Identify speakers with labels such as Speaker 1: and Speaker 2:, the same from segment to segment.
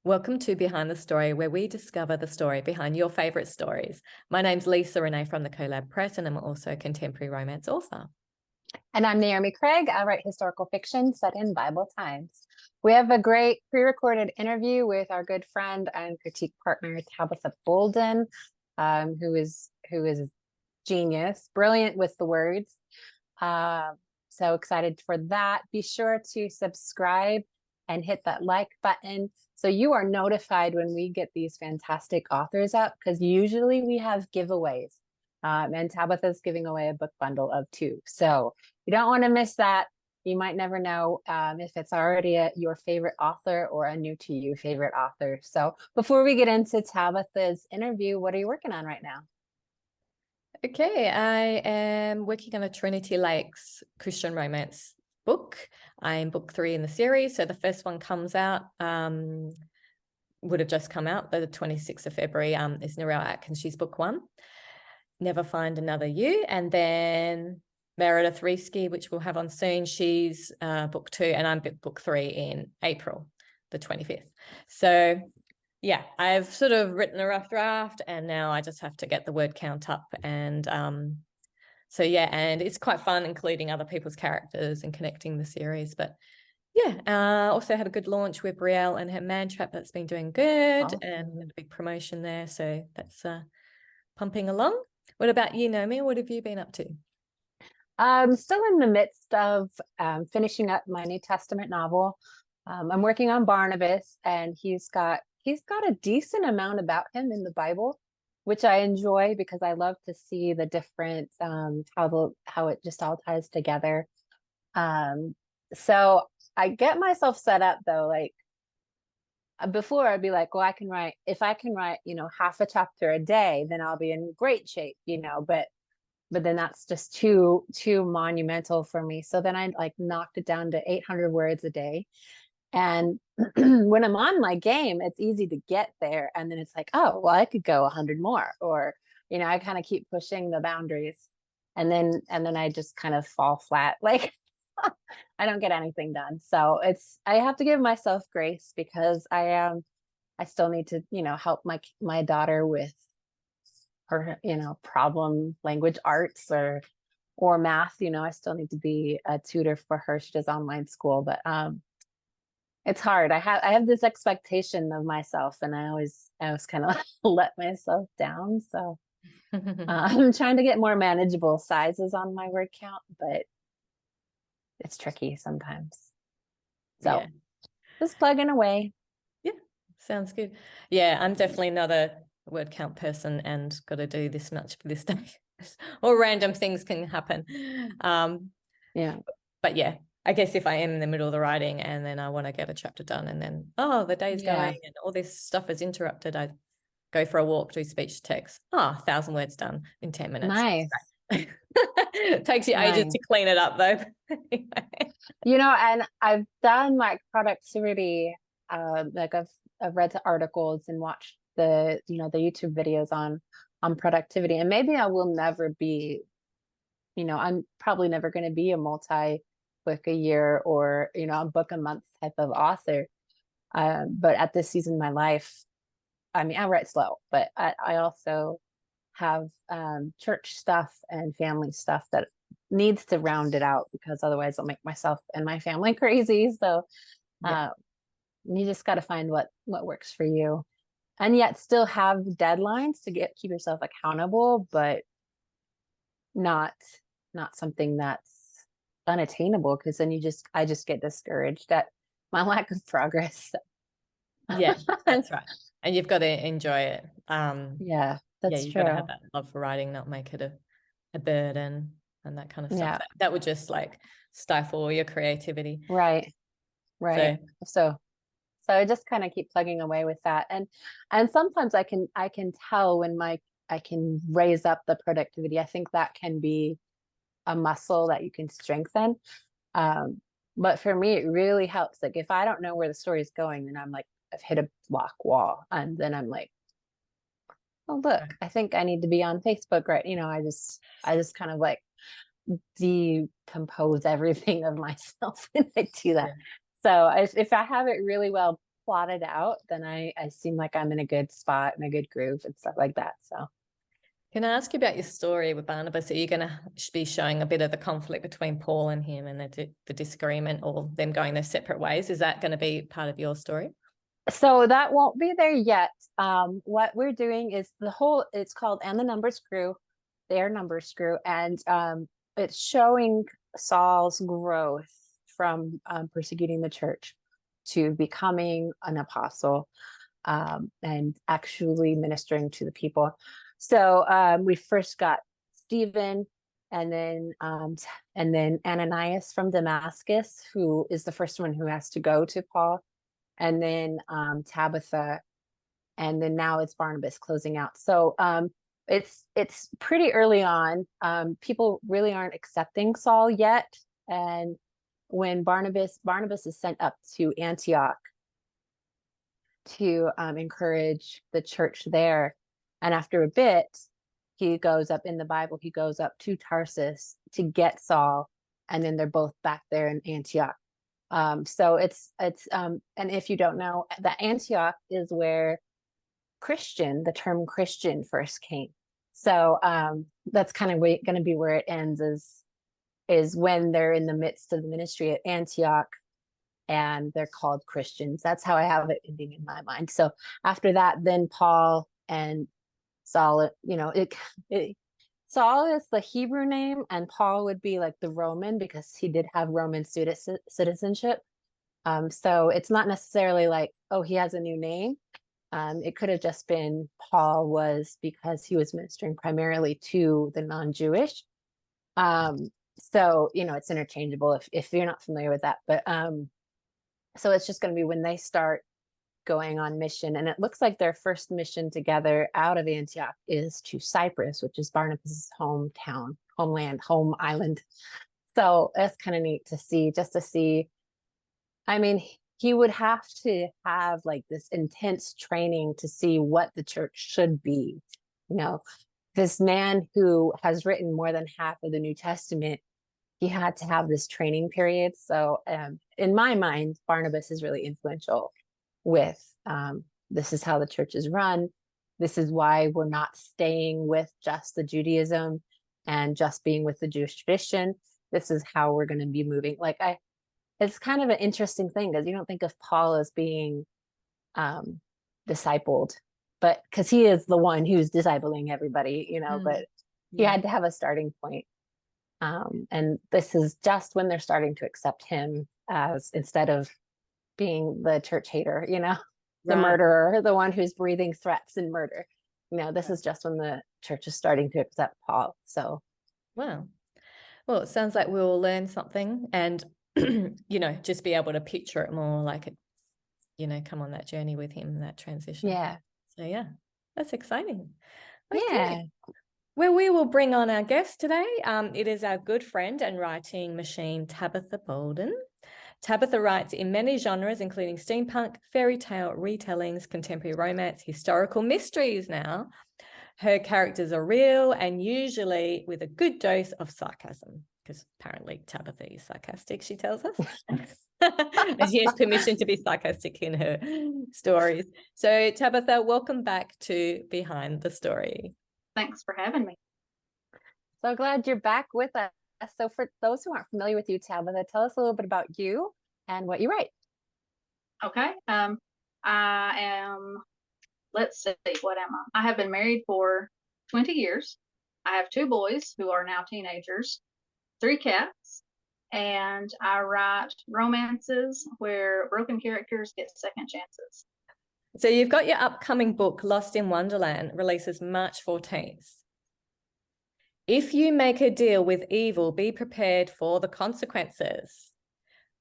Speaker 1: Welcome to Behind the Story, where we discover the story behind your favourite stories. My name's Lisa Renee from the Collab Press, and I'm also a contemporary romance author.
Speaker 2: And I'm Naomi Craig. I write historical fiction set in Bible times. We have a great pre-recorded interview with our good friend and critique partner, Tabitha Bouldin, who is genius, brilliant with the words. So excited for that. Be sure to subscribe and hit that like button so you are notified when we get these fantastic authors up, because usually we have giveaways. And Tabitha's giving away a book bundle of 2. So you don't want to miss that. You might never know if it's already your favorite author or a new to you favorite author. So before we get into Tabitha's interview, what are you working on right now?
Speaker 1: Okay, I am working on a Trinity Lakes Christian romance book. I'm book 3 in the series. So the first one comes out, would have just come out, the 26th of February, is Narelle Atkins. She's book 1. Never Find Another You. And then Meredith Reesky, which we'll have on soon, she's book 2, and I'm book 3 in April the 25th. So yeah, I've sort of written a rough draft, and now I just have to get the word count up. And so yeah, and it's quite fun including other people's characters and connecting the series. But yeah, also had a good launch with Brielle and her Man Trap. That's been doing good, and a big promotion there. So that's pumping along. What about you, Naomi? What have you been up to?
Speaker 2: I'm still in the midst of finishing up my New Testament novel. I'm working on Barnabas, and he's got a decent amount about him in the Bible, which I enjoy because I love to see the different how it just all ties together. So I get myself set up though, like before I'd be like, well, if I can write, half a chapter a day, then I'll be in great shape, but then that's just too monumental for me. So then I like knocked it down to 800 words a day. And when I'm on my game, it's easy to get there. And then it's like, oh, well, I could go 100 more, or, I kind of keep pushing the boundaries. And then I just kind of fall flat. Like I don't get anything done. So I have to give myself grace, because I still need to, help my daughter with her, problem language arts or math. I still need to be a tutor for her. She does online school, but it's hard. I have this expectation of myself, and I always kind of let myself down. So I'm trying to get more manageable sizes on my word count, but it's tricky sometimes. So just plugging away.
Speaker 1: Yeah, sounds good. Yeah, I'm definitely not a word count person, and got to do this much for this day. Or random things can happen. But yeah, I guess if I am in the middle of the writing and then I want to get a chapter done, and then the day's going and all this stuff is interrupted, I go for a walk, do speech to text. 1,000 words done in 10 minutes.
Speaker 2: Nice.
Speaker 1: It takes you ages to clean it up though.
Speaker 2: And I've done like productivity, like I've read the articles and watched the the YouTube videos on productivity, and maybe I will never be, I'm probably never going to be a multi-book a year or a book a month type of author, but at this season of my life, I mean, I write slow, but I also have church stuff and family stuff that needs to round it out, because otherwise I'll make myself and my family crazy. So you just got to find what works for you, and yet still have deadlines to keep yourself accountable, but not something that's unattainable, because then I just get discouraged at my lack of progress.
Speaker 1: Yeah, that's right. And you've got to enjoy it.
Speaker 2: That's
Speaker 1: you've
Speaker 2: true.
Speaker 1: got to have that love for writing, not make it a burden and that kind of stuff. That would just like stifle your creativity.
Speaker 2: Right. So I just kind of keep plugging away with that, and sometimes I can tell when I can raise up the productivity. I think that can be a muscle that you can strengthen. But for me, it really helps. Like if I don't know where the story is going, then I'm like, I've hit a block wall, and then I'm like, oh look, I think I need to be on Facebook, right? I just kind of like decompose everything of myself when I do that. So if I have it really well plotted out, then I seem like I'm in a good spot and a good groove and stuff like that. So
Speaker 1: can I ask you about your story with Barnabas? Are you going to be showing a bit of the conflict between Paul and him and the disagreement, or them going their separate ways? Is that going to be part of your story?
Speaker 2: so that won't be there yet. What we're doing is it's called And the Numbers Grew, their numbers grew, and it's showing Saul's growth from persecuting the church to becoming an apostle, and actually ministering to the people. So we first got Stephen, and then Ananias from Damascus, who is the first one who has to go to Paul, and then Tabitha, and then now it's Barnabas closing out. So it's pretty early on. People really aren't accepting Saul yet, and when Barnabas is sent up to Antioch to encourage the church there, and after a bit, he goes up in the Bible. He goes up to Tarsus to get Saul, and then they're both back there in Antioch. So it's and if you don't know, that Antioch is where the term Christian first came. So that's kind of going to be where it ends, is when they're in the midst of the ministry at Antioch and they're called Christians. That's how I have it ending in my mind. So after that, then Paul and Saul, Saul is the Hebrew name, and Paul would be like the Roman, because he did have Roman citizenship. So it's not necessarily like, oh, he has a new name. It could have just been Paul was, because he was ministering primarily to the non-Jewish. So, it's interchangeable if you're not familiar with that. But so it's just going to be when they start going on mission. And it looks like their first mission together out of Antioch is to Cyprus, which is Barnabas' homeland, home island. So that's kind of neat to see. I mean, he would have to have like this intense training to see what the church should be. This man who has written more than half of the New Testament, he had to have this training period. So in my mind, Barnabas is really influential with this is how the church is run. This is why we're not staying with just the Judaism and just being with the Jewish tradition. This is how we're going to be moving. It's kind of an interesting thing, because you don't think of Paul as being discipled, but because he is the one who's discipling everybody, but he had to have a starting point. And this is just when they're starting to accept him as, instead of being the church hater, the murderer, the one who's breathing threats and murder. This is just when the church is starting to accept Paul. So,
Speaker 1: wow. Well, it sounds like we'll learn something, and just be able to picture it more, like it, come on that journey with him, that transition.
Speaker 2: Yeah.
Speaker 1: So yeah, that's exciting. Okay.
Speaker 2: Yeah.
Speaker 1: Well, we will bring on our guest today. It is our good friend and writing machine, Tabitha Bouldin. Tabitha writes in many genres, including steampunk, fairy tale, retellings, contemporary romance, historical mysteries now. Her characters are real and usually with a good dose of sarcasm, because apparently Tabitha is sarcastic, she tells us. And she has permission to be sarcastic in her stories. So Tabitha, welcome back to Behind the Story.
Speaker 3: Thanks for having me.
Speaker 2: So glad you're back with us. So for those who aren't familiar with you, Tabitha, tell us a little bit about you and what you write.
Speaker 3: Okay. I am, let's see, what am I? I have been married for 20 years. I have 2 boys who are now teenagers, 3 cats, and I write romances where broken characters get second chances.
Speaker 1: So you've got your upcoming book, Lost in Wonderland, releases March 14th. If you make a deal with evil, be prepared for the consequences.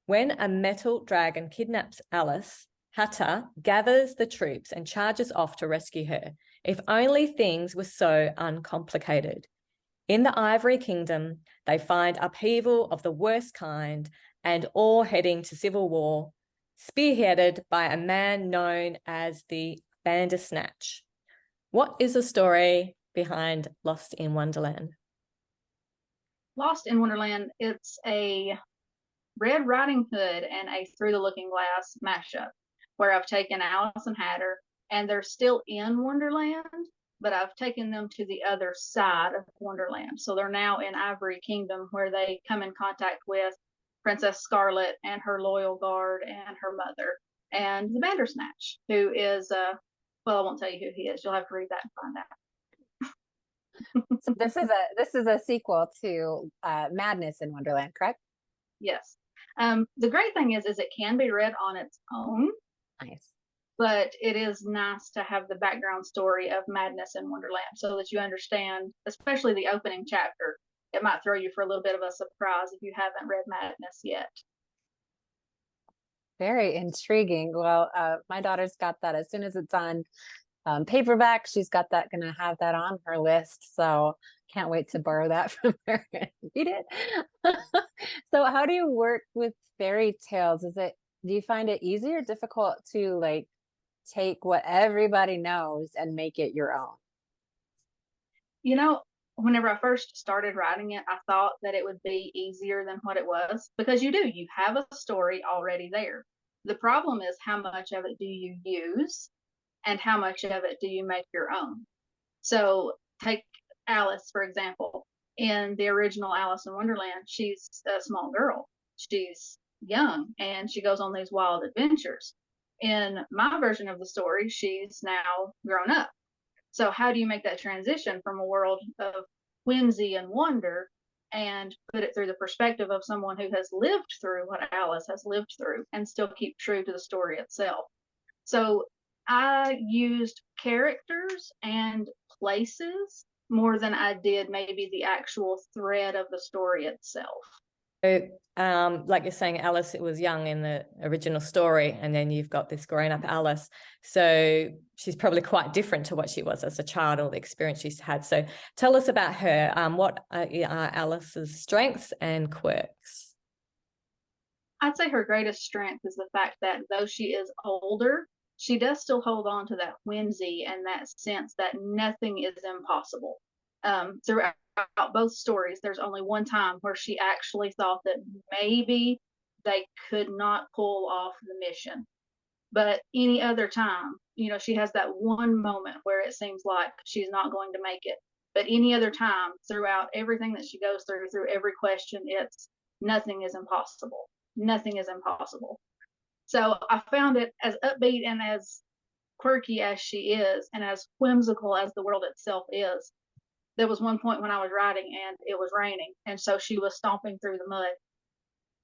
Speaker 1: When a metal dragon kidnaps Alice, Hatta gathers the troops and charges off to rescue her. If only things were so uncomplicated. In the Ivory Kingdom, they find upheaval of the worst kind and all heading to civil war, spearheaded by a man known as the Bandersnatch. What is the story behind Lost in Wonderland?
Speaker 3: Lost in Wonderland, it's a Red Riding Hood and a Through the Looking Glass mashup. where I've taken Alice and Hatter, and they're still in Wonderland, but I've taken them to the other side of Wonderland. So they're now in Ivory Kingdom, where they come in contact with Princess Scarlet and her loyal guard and her mother, and the Bandersnatch, who is well, I won't tell you who he is. You'll have to read that and find out.
Speaker 2: So this is a sequel to Madness in Wonderland, correct?
Speaker 3: Yes. The great thing is it can be read on its own.
Speaker 2: Nice.
Speaker 3: But it is nice to have the background story of Madness in Wonderland so that you understand, especially the opening chapter. It might throw you for a little bit of a surprise if you haven't read Madness yet.
Speaker 2: Very intriguing. Well, my daughter's got that as soon as it's on paperback. She's got that, gonna have that on her list. So can't wait to borrow that from her and read it. So how do you work with fairy tales? Do you find it easy or difficult to like take what everybody knows and make it your own?
Speaker 3: You know, whenever I first started writing it, I thought that it would be easier than what it was, because you have a story already there. The problem is, how much of it do you use and how much of it do you make your own? So take Alice, for example. In the original Alice in Wonderland, she's a small girl. She's young and she goes on these wild adventures. In my version of the story, she's now grown up. So how do you make that transition from a world of whimsy and wonder and put it through the perspective of someone who has lived through what Alice has lived through and still keep true to the story itself? So I used characters and places more than I did maybe the actual thread of the story itself.
Speaker 1: So, like you're saying, Alice, it was young in the original story, and then you've got this grown-up Alice. So she's probably quite different to what she was as a child, or the experience she's had. So tell us about her. What are Alice's strengths and quirks?
Speaker 3: I'd say her greatest strength is the fact that though she is older, she does still hold on to that whimsy and that sense that nothing is impossible. Throughout both stories, there's only one time where she actually thought that maybe they could not pull off the mission. But any other time, she has that one moment where it seems like she's not going to make it. But any other time, throughout everything that she goes through every question, it's nothing is impossible. Nothing is impossible. So I found it as upbeat and as quirky as she is, and as whimsical as the world itself is. There was one point when I was writing and it was raining, and so she was stomping through the mud.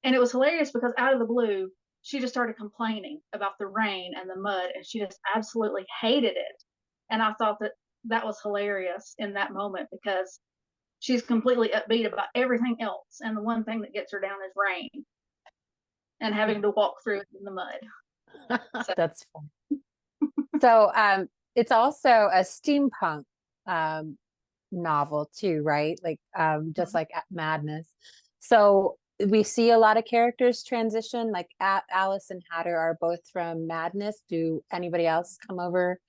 Speaker 3: And it was hilarious because out of the blue, she just started complaining about the rain and the mud, and she just absolutely hated it. And I thought that was hilarious in that moment, because she's completely upbeat about everything else, and the one thing that gets her down is rain and having to walk through it in the mud. So.
Speaker 2: That's fun. So it's also a steampunk novel too, right? Like just like Madness. So we see a lot of characters transition, like Alice and Hatter are both from Madness. Do anybody else come over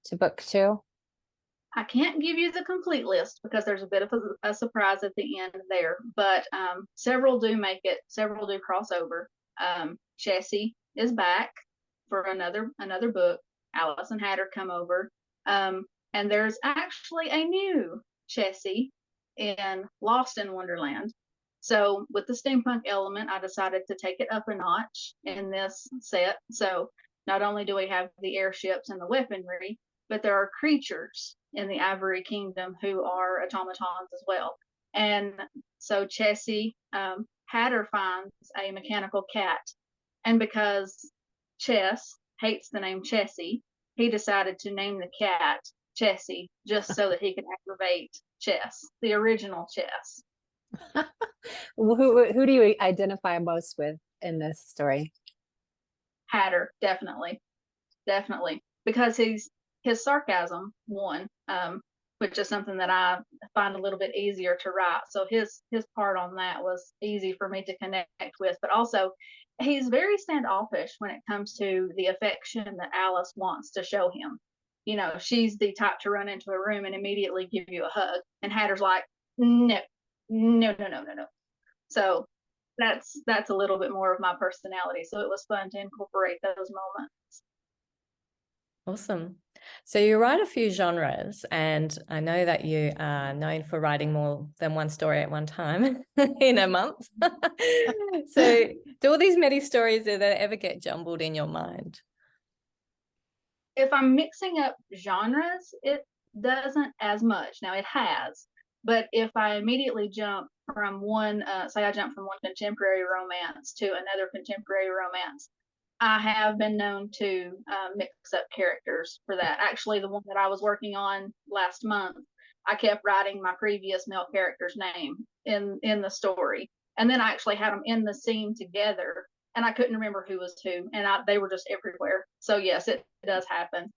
Speaker 2: to book 2?
Speaker 3: I can't give you the complete list because there's a bit of a surprise at the end there, but several do make it, several do cross over. Chessie is back for another book. Alice and Hatter come over. And there's actually a new Chessie in Lost in Wonderland. So with the steampunk element, I decided to take it up a notch in this set. So not only do we have the airships and the weaponry, but there are creatures in the Ivory Kingdom who are automatons as well. And so Chessie, Hatter finds a mechanical cat. And because Chess hates the name Chessie, he decided to name the cat Chessie, just so that he could aggravate Chess, the original Chess.
Speaker 2: Who do you identify most with in this story?
Speaker 3: Hatter, definitely, because his sarcasm won, which is something that I find a little bit easier to write. So his part on that was easy for me to connect with, but also he's very standoffish when it comes to the affection that Alice wants to show him. She's the type to run into a room and immediately give you a hug, and Hatter's like, no. So that's a little bit more of my personality. So it was fun to incorporate those moments.
Speaker 1: Awesome. So you write a few genres, and I know that you are known for writing more than one story at one time in a month. So do all these many stories, do they ever get jumbled in your mind?
Speaker 3: If I'm mixing up genres, it doesn't as much. Now it has, but if I immediately jump from one, say I jump from one contemporary romance to another contemporary romance, I have been known to mix up characters for that. Actually, the one that I was working on last month, I kept writing my previous male character's name in the story, and then I actually had them in the scene together, and I couldn't remember who was who, and they were just everywhere. So yes, it does happen.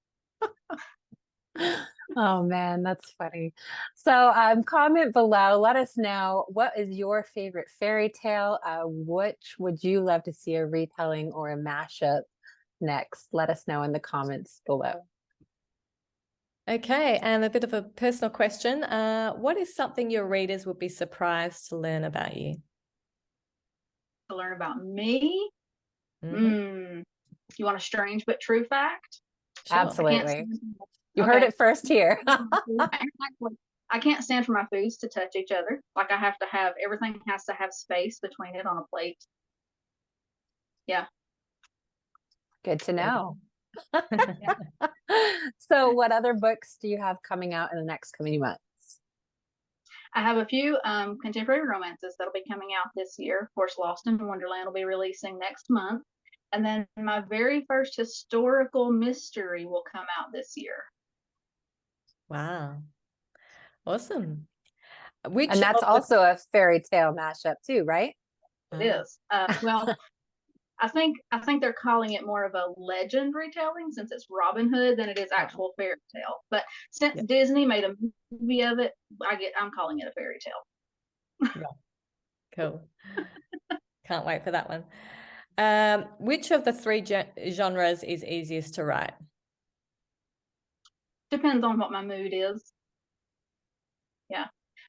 Speaker 2: Oh man, that's funny. So comment below, let us know, what is your favorite fairy tale? Which would you love to see a retelling or a mashup next? Let us know in the comments below.
Speaker 1: Okay, and a bit of a personal question. What is something your readers would be surprised to learn about you?
Speaker 3: To learn about me,
Speaker 1: Mhm.
Speaker 3: You want a strange but true fact?
Speaker 1: Sure.
Speaker 2: Absolutely. You heard it first here.
Speaker 3: I can't stand for my foods to touch each other. Like everything has to have space between it on a plate. Yeah.
Speaker 2: Good to know. So what other books do you have coming out in the next coming months?
Speaker 3: I have a few contemporary romances that'll be coming out this year. Of course, Lost in Wonderland will be releasing next month. And then my very first historical mystery will come out this year.
Speaker 1: Wow. Awesome.
Speaker 2: And that's also a fairy tale mashup too, right?
Speaker 3: It is. Well, I think they're calling it more of a legend retelling since it's Robin Hood than it is actual fairy tale. But since Disney made a movie of it, I'm calling it a fairy tale.
Speaker 1: Yeah. Cool. Can't wait for that one. Which of the three genres is easiest to write?
Speaker 3: Depends on what my mood is. Yeah.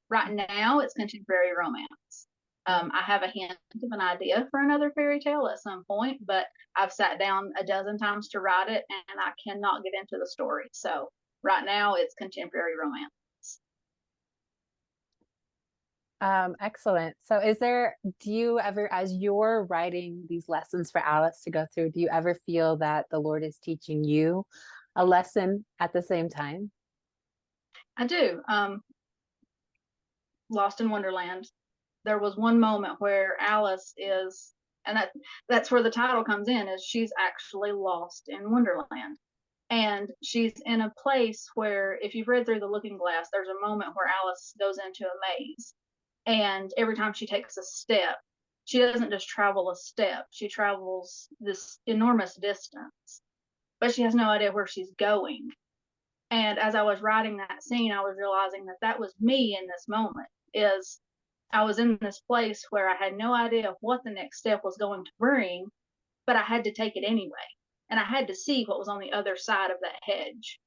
Speaker 3: Right now, it's contemporary romance. I have a hint of an idea for another fairy tale at some point, but I've sat down a dozen times to write it and I cannot get into the story. So right now, it's contemporary romance.
Speaker 2: Excellent. So do you ever, as you're writing these lessons for Alice to go through, do you ever feel that the Lord is teaching you a lesson at the same time?
Speaker 3: I do. Lost in Wonderland, there was one moment where Alice is, and that's where the title comes in, is she's actually lost in Wonderland. And she's in a place where, if you've read through the Looking Glass, there's a moment where Alice goes into a maze. And every time she takes a step, she doesn't just travel a step, she travels this enormous distance, but she has no idea where she's going. And as I was writing that scene, I was realizing that that was me in this moment. Is I was in this place where I had no idea what the next step was going to bring, but I had to take it anyway. And I had to see what was on the other side of that hedge.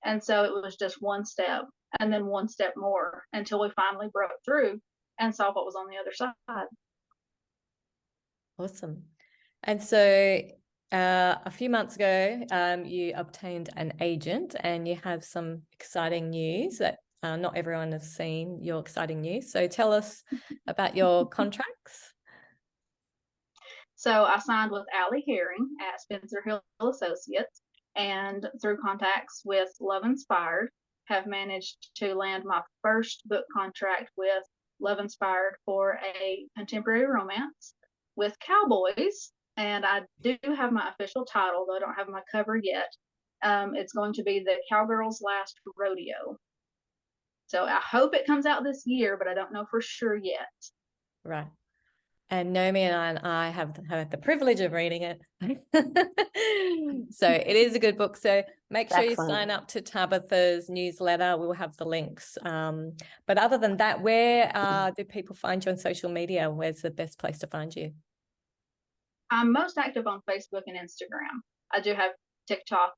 Speaker 3: And so it was just one step and then one step more until we finally broke through and saw what was on the other side.
Speaker 1: Awesome. And so a few months ago, you obtained an agent and you have some exciting news that not everyone has seen your exciting news. So tell us about your contracts.
Speaker 3: So I signed with Allie Herring at Spencer Hill Associates, and through contacts with Love Inspired, have managed to land my first book contract with Love Inspired for a contemporary romance with cowboys. And I do have my official title, though I don't have my cover yet. It's going to be The Cowgirl's Last Rodeo. So I hope it comes out this year, but I don't know for sure yet.
Speaker 1: Right. And Naomi and I have had the privilege of reading it. So it is a good book. So make sure you sign up to Tabitha's newsletter. We'll have the links. But other than that, where do people find you on social media? Where's the best place to find you?
Speaker 3: I'm most active on Facebook and Instagram. I do have TikTok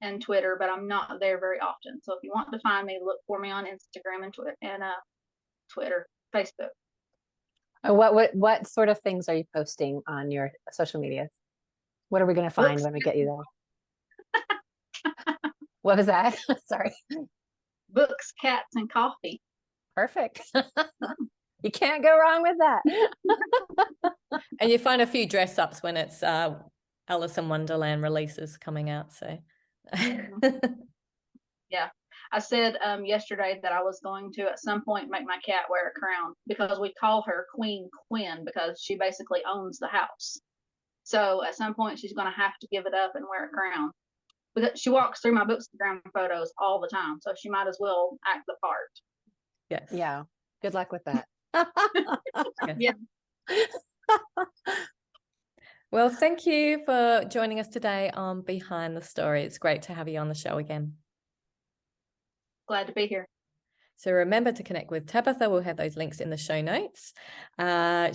Speaker 3: and Twitter, but I'm not there very often. So if you want to find me, look for me on Instagram and Twitter, Facebook.
Speaker 2: What sort of things are you posting on your social media? What are we going to find
Speaker 3: Books,
Speaker 2: when we get you there? What was that? Sorry.
Speaker 3: books, cats, and coffee.
Speaker 2: Perfect. You can't go wrong with that.
Speaker 1: And you find a few dress ups when it's Alice in Wonderland releases coming out. So
Speaker 3: Yeah. I said yesterday that I was going to at some point make my cat wear a crown because we call her Queen Quinn because she basically owns the house. So at some point she's going to have to give it up and wear a crown because she walks through my Bookstagram photos all the time. So she might as well act the part.
Speaker 1: yes.
Speaker 2: Yeah. Good luck with that.
Speaker 3: Yeah.
Speaker 1: Well, thank you for joining us today on Behind the Story. It's great to have you on the show again.
Speaker 3: Glad to be here.
Speaker 1: So remember to connect with Tabitha. We'll have those links in the show notes.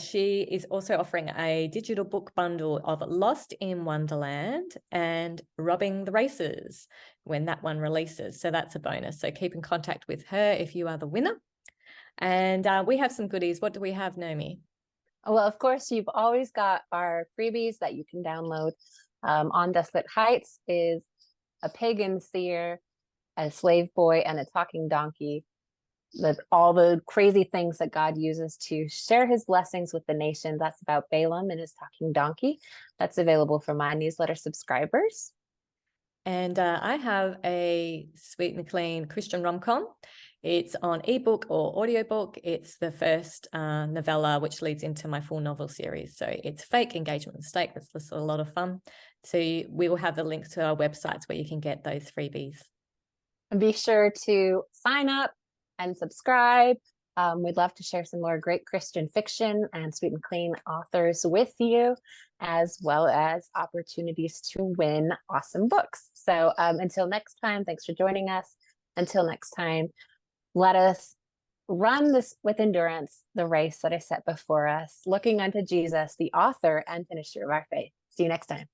Speaker 1: She is also offering a digital book bundle of Lost in Wonderland and Robbing the Races when that one releases. So that's a bonus. So keep in contact with her if you are the winner. And we have some goodies. What do we have, Naomi?
Speaker 2: Well, of course, you've always got our freebies that you can download. On Desolate Heights is a pagan seer, a slave boy, and a talking donkey. All the crazy things that God uses to share his blessings with the nation. That's about Balaam and his talking donkey. That's available for my newsletter subscribers.
Speaker 1: And I have a Sweet and Clean Christian rom-com. It's on ebook or audiobook. It's the first novella, which leads into my full novel series. So it's Fake Engagement Mistake. That's a lot of fun. So we will have the links to our websites where you can get those freebies.
Speaker 2: And be sure to sign up and subscribe. We'd love to share some more great Christian fiction and Sweet and Clean authors with you, as well as opportunities to win awesome books. So until next time, thanks for joining us. Until next time, let us run this with endurance, the race that is set before us, looking unto Jesus, the author and finisher of our faith. See you next time.